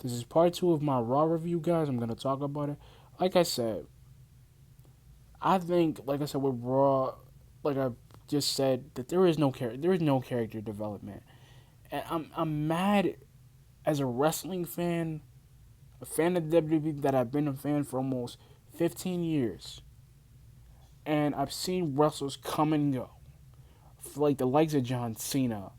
This is part two of my Raw review, guys. I'm gonna talk about it. Like I said, I think, like I said, with Raw, like I just said, that there is no character development, and I'm mad as a wrestling fan, a fan of WWE that I've been a fan for almost 15 years, and I've seen wrestlers come and go, like the likes of John Cena,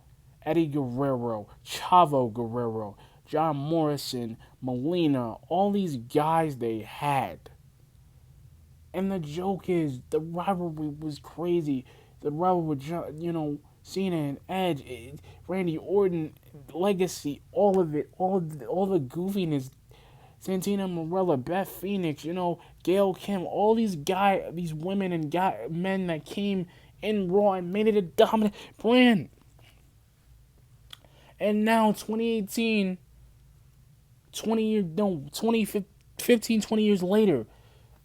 Eddie Guerrero, Chavo Guerrero, John Morrison, Melina, all these guys they had. And the joke is, the rivalry was crazy. The rivalry with Cena and Edge, Randy Orton, Legacy, all of it, all the goofiness. Santina Morella, Beth Phoenix, Gail Kim, all these women and men that came in Raw and made it a dominant brand. And now 2018, 20 years, no, 20, 15, 20 years later,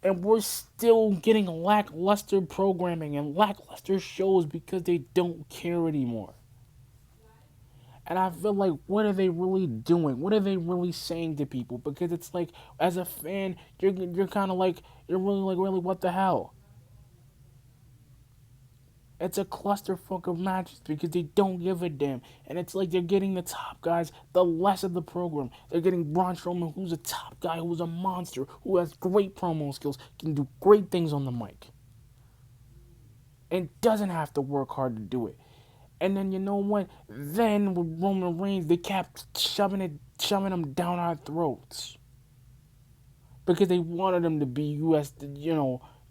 and we're still getting lackluster programming and lackluster shows because they don't care anymore. And I feel like, what are they really doing? What are they really saying to people? Because it's like, as a fan, you're kind of like, you're really like, really, what the hell? It's a clusterfuck of matches because they don't give a damn. And it's like they're getting the top guys the less of the program. They're getting Braun Strowman, who's a top guy, who's a monster, who has great promo skills, can do great things on the mic, and doesn't have to work hard to do it. And then, you know what? Then with Roman Reigns, they kept shoving him down our throats because they wanted him to be U.S.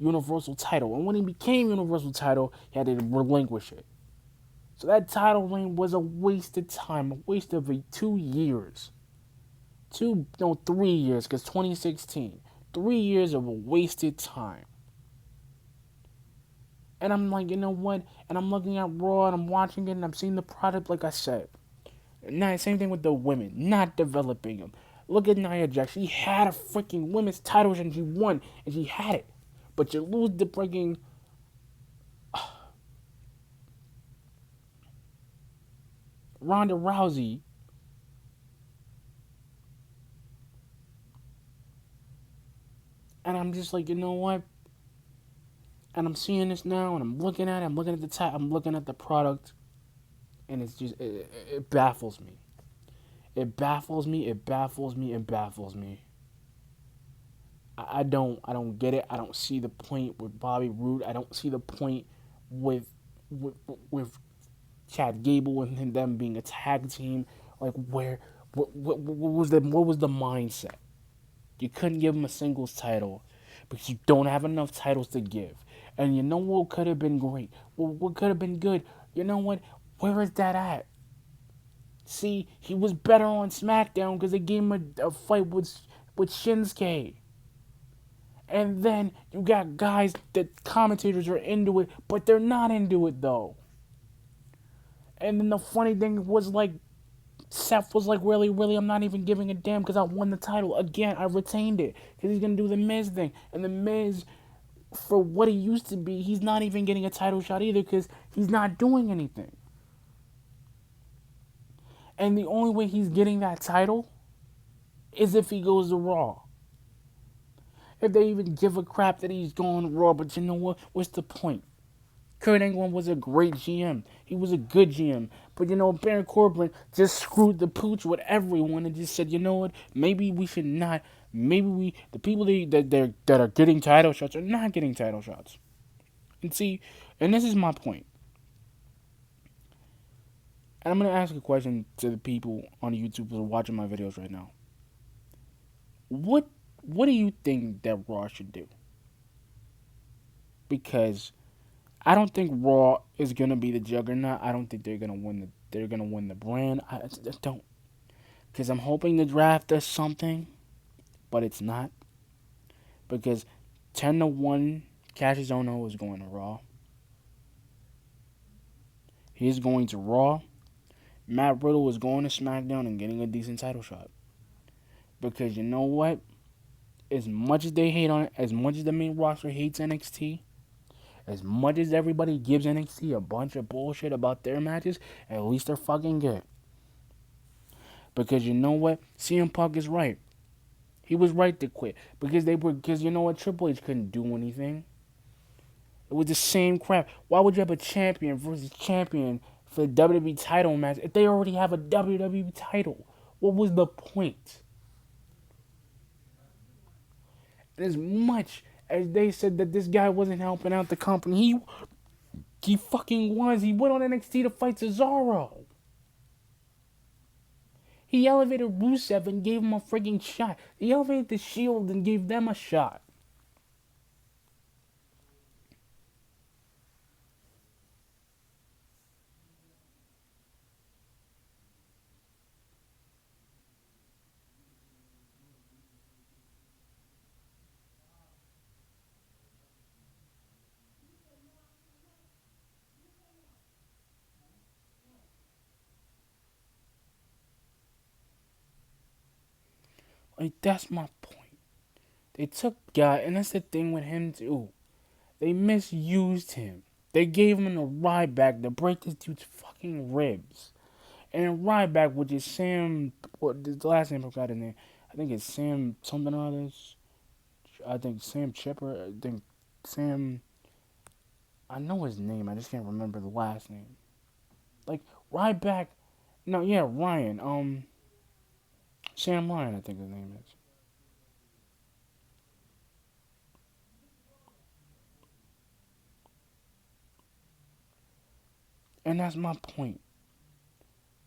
Universal title. And when he became Universal title, he had to relinquish it. So that title reign was a waste of time, a waste of 2 years. 3 years, because 2016. 3 years of a wasted time. And I'm like, you know what? And I'm looking at Raw and I'm watching it and I'm seeing the product, like I said. Now, same thing with the women, not developing them. Look at Nia Jax. She had a freaking women's title and she won, and she had it. But you lose the freaking Ronda Rousey. And I'm just like, you know what? And I'm seeing this now, and I'm looking at it. I'm looking at the I'm looking at the product, and it's just it baffles me. It baffles me. It baffles me. It baffles me. I don't get it. I don't see the point with Bobby Roode. I don't see the point with with with Chad Gable and them being a tag team. Like, what was the mindset? You couldn't give him a singles title because you don't have enough titles to give. And you know what could have been great? What could have been good? You know what? Where is that at? See, he was better on SmackDown because they gave him a fight with Shinsuke. And then you got guys that commentators are into it, but they're not into it though. And then the funny thing was, like, Seth was like, really, really, I'm not even giving a damn because I won the title. Again, I retained it because he's going to do the Miz thing. And the Miz, for what he used to be, he's not even getting a title shot either because he's not doing anything. And the only way he's getting that title is if he goes to Raw. If they even give a crap that he's going to Raw, but you know what? What's the point? Kurt Angle was a great GM. He was a good GM. But, Baron Corbin just screwed the pooch with everyone and just said, you know what? Maybe we should not. The people that are getting title shots are not getting title shots. And see, and this is my point. And I'm going to ask a question to the people on YouTube who are watching my videos right now. What do you think that Raw should do? Because I don't think Raw is gonna be the juggernaut. I don't think they're gonna win the brand. I don't, because I'm hoping the draft does something, but it's not. Because 10-1, Cassius Ohno is going to Raw. He's going to Raw. Matt Riddle is going to SmackDown and getting a decent title shot. Because you know what? As much as they hate on it, as much as the main roster hates NXT, as much as everybody gives NXT a bunch of bullshit about their matches, at least they're fucking good. Because you know what? CM Punk is right. He was right to quit because you know what? Triple H couldn't do anything. It was the same crap. Why would you have a champion versus champion for the WWE title match if they already have a WWE title? What was the point? And as much as they said that this guy wasn't helping out the company, he fucking was. He went on NXT to fight Cesaro. He elevated Rusev and gave him a freaking shot. He elevated the Shield and gave them a shot. Like, that's my point. They took guy, and that's the thing with him too. They misused him. They gave him a ride back to break this dude's fucking ribs. And then Ryback, which is Sam, what the last name I forgot his name. I think it's Sam something or others. I think Sam Chipper. I think Sam. I know his name. I just can't remember the last name. Like Ryback. No, yeah, Ryan. Sam Ryan. I think his name is. And that's my point.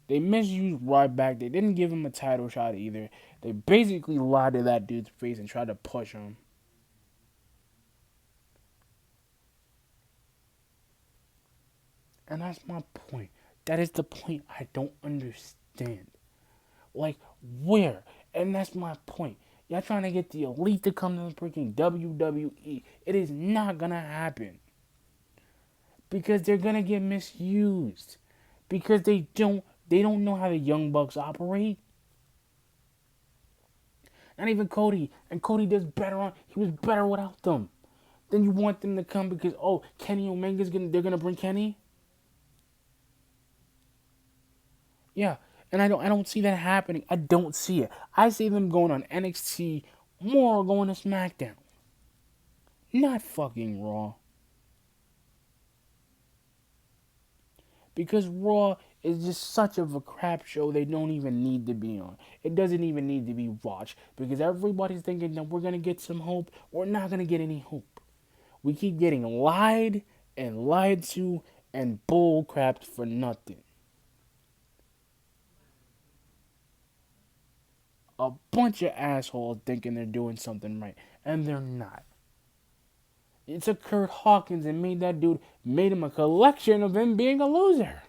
They misused Ryback. They didn't give him a title shot either. They basically lied to that dude's face and tried to push him. And that's my point. That is the point I don't understand. Like, where? And that's my point. Y'all trying to get the elite to come to the freaking WWE. It is not gonna happen. Because they're gonna get misused. Because they don't know how the Young Bucks operate. Not even Cody. And Cody does better on he was better without them. Then you want them to come because Kenny Omega's they're gonna bring Kenny? Yeah. And I don't see that happening. I don't see it. I see them going on NXT more going to SmackDown. Not fucking Raw. Because Raw is just such of a crap show they don't even need to be on. It doesn't even need to be watched because everybody's thinking that we're going to get some hope. We're not going to get any hope. We keep getting lied and lied to and bull crapped for nothing. A bunch of assholes thinking they're doing something right and they're not. It took Kurt Hawkins and made him a collection of him being a loser.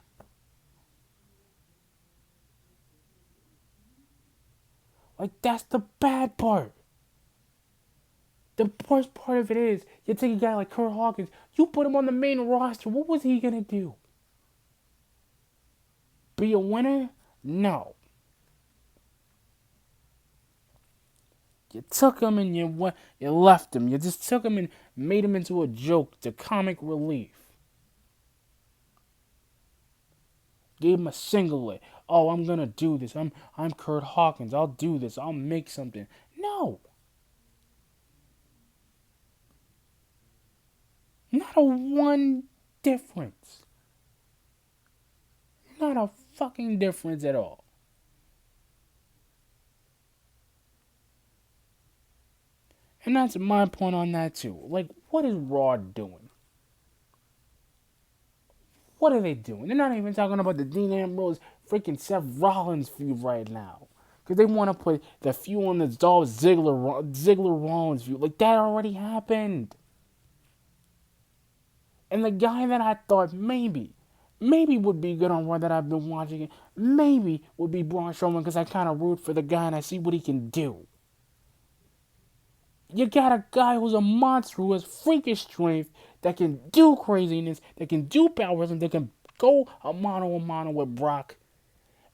Like, that's the bad part. The worst part of it is, you take a guy like Kurt Hawkins, you put him on the main roster, what was he gonna do? Be a winner? No. You took him and you left him. You just took him and made him into a joke, the comic relief. Gave him a singlet. Oh, I'm gonna do this. I'm Kurt Hawkins. I'll do this. I'll make something. No. Not a one difference. Not a fucking difference at all. And that's my point on that too. Like, what is Raw doing? What are they doing? They're not even talking about the Dean Ambrose freaking Seth Rollins feud right now. Because they want to put the feud on the Dolph Ziggler Rollins feud. Like, that already happened. And the guy that I thought maybe would be good on Raw that I've been watching, maybe would be Braun Strowman because I kind of root for the guy and I see what he can do. You got a guy who's a monster who has freakish strength that can do craziness, that can do powers, and that can go a mano with Brock.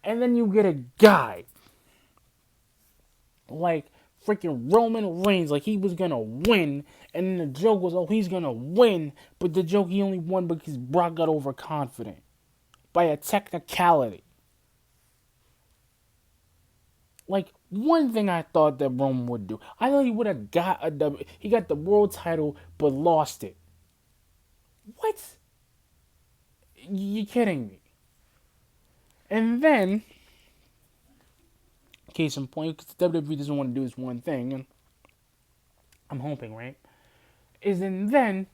And then you get a guy like freaking Roman Reigns, like he was gonna win, and then the joke was, oh, he's gonna win, but the joke he only won because Brock got overconfident by a technicality. Like, one thing I thought that Roman would do, I thought he would have got he got the world title but lost it. What? You kidding me? And then, case in point, because the WWE doesn't want to do this one thing, and I'm hoping, right? Is and then,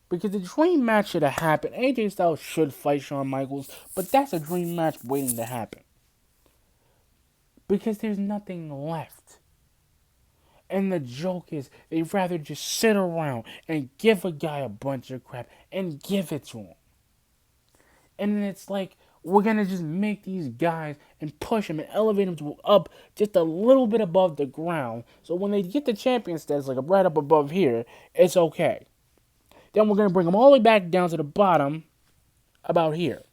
because the dream match should have happened. AJ Styles should fight Shawn Michaels, but that's a dream match waiting to happen. Because there's nothing left. And the joke is, they'd rather just sit around and give a guy a bunch of crap and give it to him. And then it's like, we're going to just make these guys and push them and elevate them to up just a little bit above the ground. So when they get the champion status, like right up above here, it's okay. Then we're going to bring them all the way back down to the bottom about here.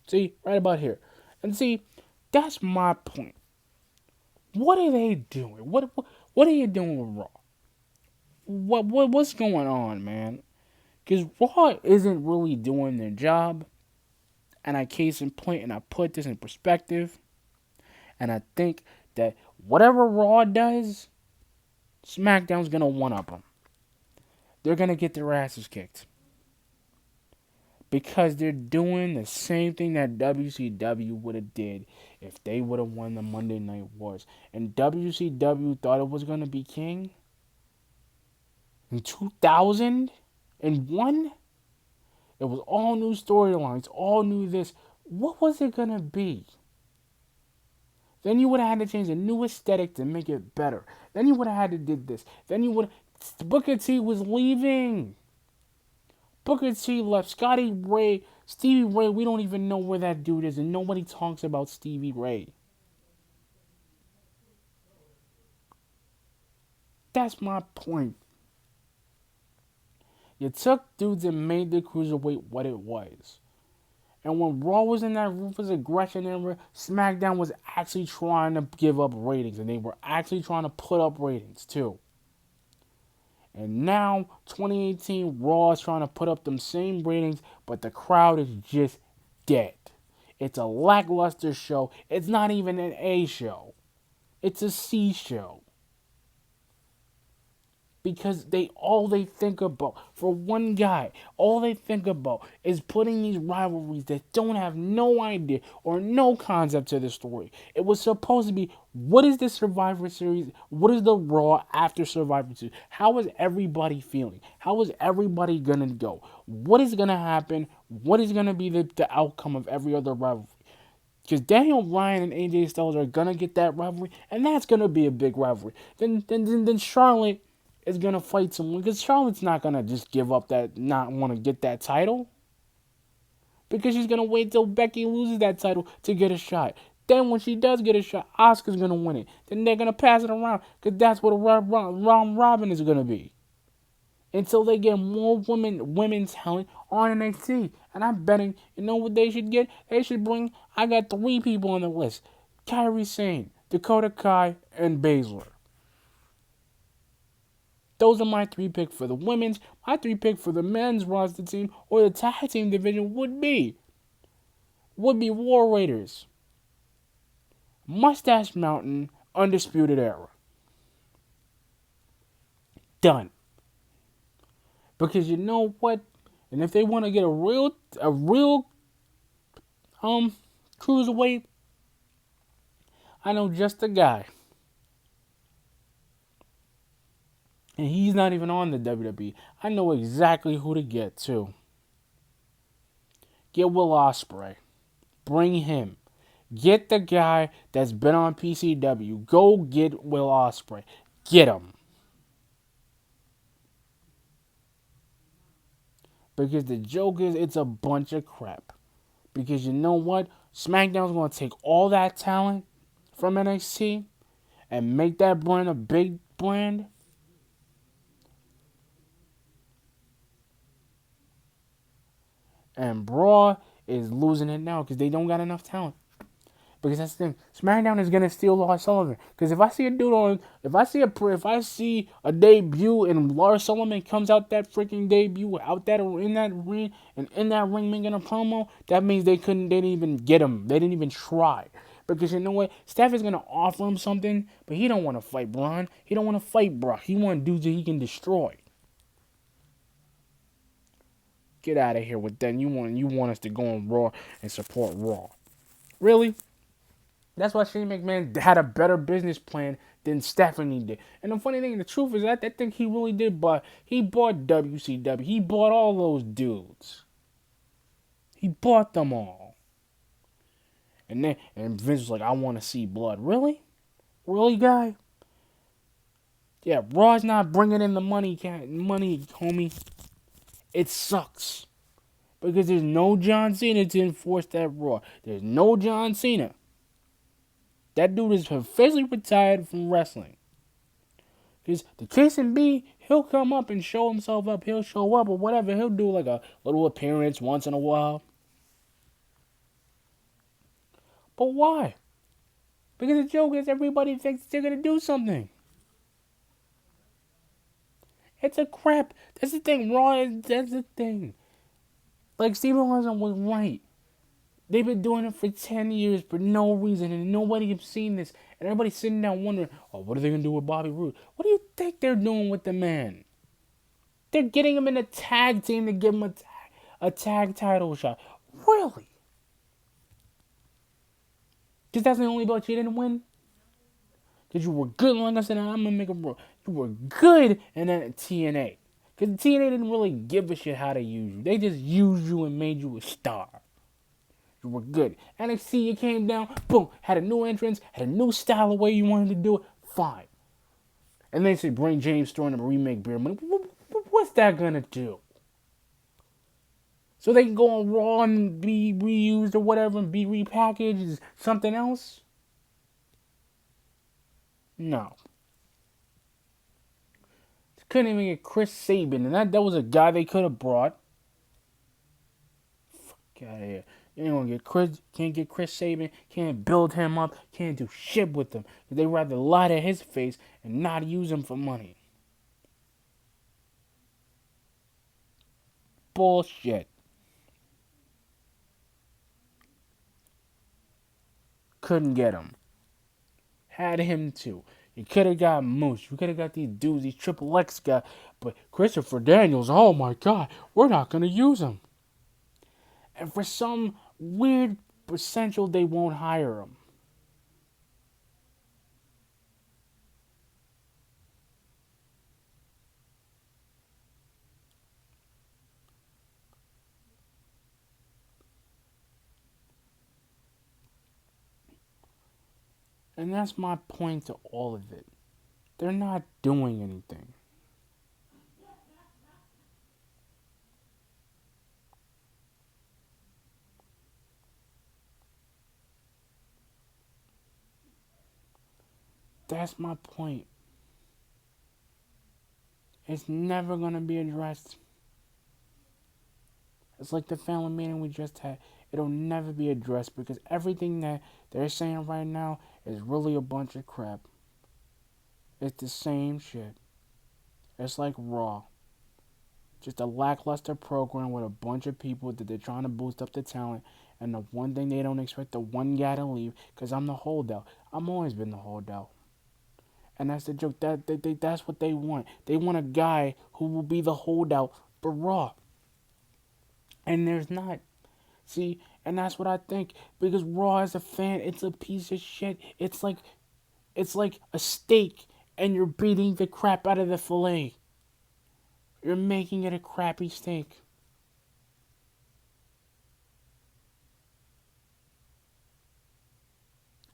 See? Right about here. And see, that's my point. What are they doing? What are you doing with Raw? What's going on, man? Because Raw isn't really doing their job. And I case in point, and I put this in perspective. And I think that whatever Raw does, SmackDown's going to one-up them. They're going to get their asses kicked. Because they're doing the same thing that WCW would have did if they would have won the Monday Night Wars. And WCW thought it was going to be king in 2001. It was all new storylines, all new this. What was it going to be? Then you would have had to change a new aesthetic to make it better. Then you would have had to did this. Then you would Booker T was leaving. Booker T left. Scotty Ray, Stevie Ray, we don't even know where that dude is, and nobody talks about Stevie Ray. That's my point. You took dudes and made the Cruiserweight what it was. And when Raw was in that ruthless aggression era, SmackDown was actually trying to give up ratings, and they were actually trying to put up ratings too. And now, 2018, Raw is trying to put up them same ratings, but the crowd is just dead. It's a lackluster show. It's not even an A show. It's a C show. Because all they think about, for one guy, all they think about is putting these rivalries that don't have no idea or no concept to the story. It was supposed to be, what is the Survivor Series? What is the Raw after Survivor Series? How is everybody feeling? How is everybody gonna go? What is gonna happen? What is gonna be the outcome of every other rivalry? Because Daniel Bryan and AJ Styles are gonna get that rivalry, and that's gonna be a big rivalry. Then Charlotte is gonna fight someone, because Charlotte's not gonna just give up that, not want to get that title, because she's gonna wait till Becky loses that title to get a shot. Then when she does get a shot, Asuka's gonna win it. Then they're gonna pass it around, because that's what a round robin is gonna be. Until they get more women's talent on NXT. And I'm betting, you know what they should get? They should bring, I got 3 people on the list: Kairi Sane, Dakota Kai, and Baszler. Those are my 3 picks for the women's. My 3 picks for the men's roster team or the tag team division would be War Raiders, Mustache Mountain, Undisputed Era. Done. Because you know what? And if they want to get a real cruiserweight, I know just a guy. And he's not even on the WWE. I know exactly who to get, too. Get Will Ospreay. Bring him. Get the guy that's been on PCW. Go get Will Ospreay. Get him. Because the joke is, it's a bunch of crap. Because you know what? SmackDown's going to take all that talent from NXT and make that brand a big brand. And Raw is losing it now because they don't got enough talent. Because that's the thing. SmackDown is gonna steal Lars Sullivan. Because if I see a debut and Lars Sullivan comes out that freaking debut out that in that ring and in that ring making a promo, that means they didn't even get him. They didn't even try. Because you know what? Steph is gonna offer him something, but he don't want to fight Braun. He don't want to fight Brock. He want dudes that he can destroy. Get out of here with that. You want us to go on Raw and support Raw. Really? That's why Shane McMahon had a better business plan than Stephanie did. And the funny thing, the truth is that I think he really did, but he bought WCW. He bought all those dudes. He bought them all. And Vince was like, I want to see blood. Really? Really, guy? Yeah, Raw's not bringing in the money, homie. It sucks. Because there's no John Cena to enforce that Raw. There's no John Cena. That dude is officially retired from wrestling. Because the case and B, he'll come up and show himself up. He'll show up or whatever. He'll do like a little appearance once in a while. But why? Because the joke is everybody thinks they're going to do something. It's a crap. That's the thing. That's the thing. Like, Steve Austin was right. They've been doing it for 10 years for no reason, and nobody has seen this. And everybody's sitting down wondering, oh, what are they going to do with Bobby Roode? What do you think they're doing with the man? They're getting him in a tag team to give him a tag title shot. Really? Because that's the only belt you didn't win? Because you were good, like I said, I'm going to make a rule. You were good and then at TNA. Because TNA didn't really give a shit how to use you. They just used you and made you a star. You were good. NXT, you came down, boom, had a new entrance, had a new style of way you wanted to do it, fine. And they say bring James Storm and remake Beer Money. What's that gonna do? So they can go on Raw and be reused or whatever and be repackaged as something else? No. Couldn't even get Chris Sabin, and that was a guy they could have brought. Fuck out of here. You ain't gonna can't get Chris Sabin, can't build him up, can't do shit with him. They rather lie to his face and not use him for money. Bullshit. Couldn't get him. Had him too. You could have got Moose. You could have got these dudes, these Triple X guys. But Christopher Daniels, oh my God, we're not gonna use him. And for some weird potential, they won't hire him. And that's my point to all of it. They're not doing anything. That's my point. It's never going to be addressed. It's like the family meeting we just had. It'll never be addressed because everything that they're saying right now is really a bunch of crap. It's the same shit. It's like Raw. Just a lackluster program with a bunch of people that they're trying to boost up the talent. And the one thing they don't expect the one guy to leave because I'm the holdout. I'm always been the holdout. And that's the joke. That's what they want. They want a guy who will be the holdout for Raw. And there's not. See, and that's what I think. Because Raw as a fan, it's a piece of shit. It's like a steak and you're beating the crap out of the fillet. You're making it a crappy steak.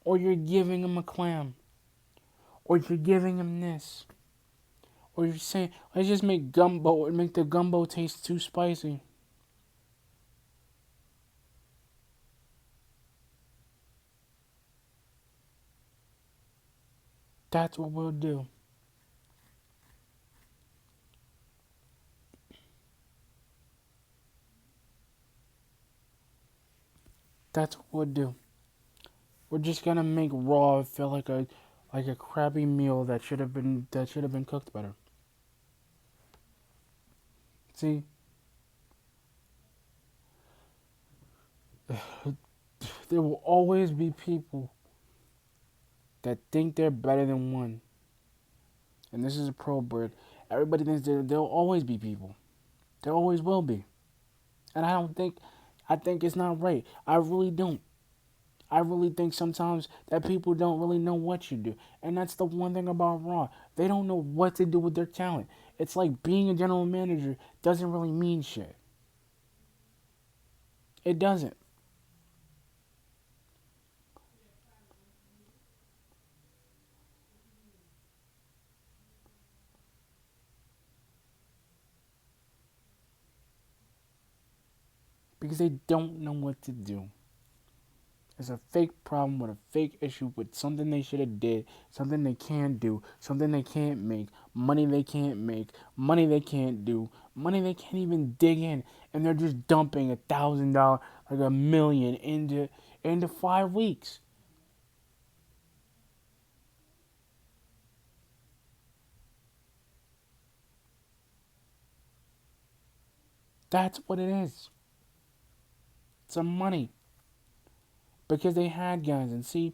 Or you're giving him a clam. Or you're giving him this. Or you're saying, let's just make gumbo and make the gumbo taste too spicy. That's what we'll do. That's what we'll do. We're just gonna make Raw feel like a crappy meal that should have been cooked better. See, there will always be people that think they're better than one, and this is a pro bird. Everybody thinks there'll always be people. There always will be, and I don't think. I think it's not right. I really don't. I really think sometimes that people don't really know what you do. And that's the one thing about Raw. They don't know what to do with their talent. It's like being a general manager doesn't really mean shit. It doesn't. Because they don't know what to do. It's a fake problem with a fake issue with something they should have did, something they can't do, something they can't make, money they can't make, money they can't do, money they can't even dig in, and they're just dumping $1,000, like $1 million into 5 weeks. That's what it is. It's some money because they had guns. And see,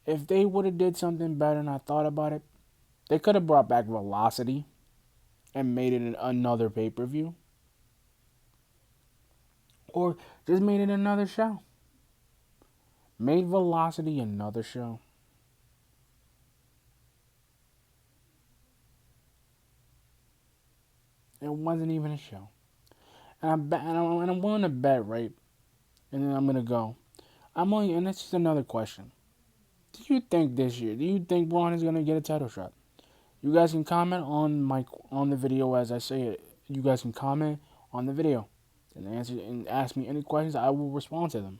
if they would have did something better and I thought about it, they could have brought back Velocity and made it another pay per view, or just made it another show. Made Velocity another show. It wasn't even a show. And I'm willing to bet, right? And then I'm gonna go. And that's just another question. Do you think this year? Do you think Braun is gonna get a title shot? You guys can comment on the video as I say it. You guys can comment on the video and answer and ask me any questions. I will respond to them.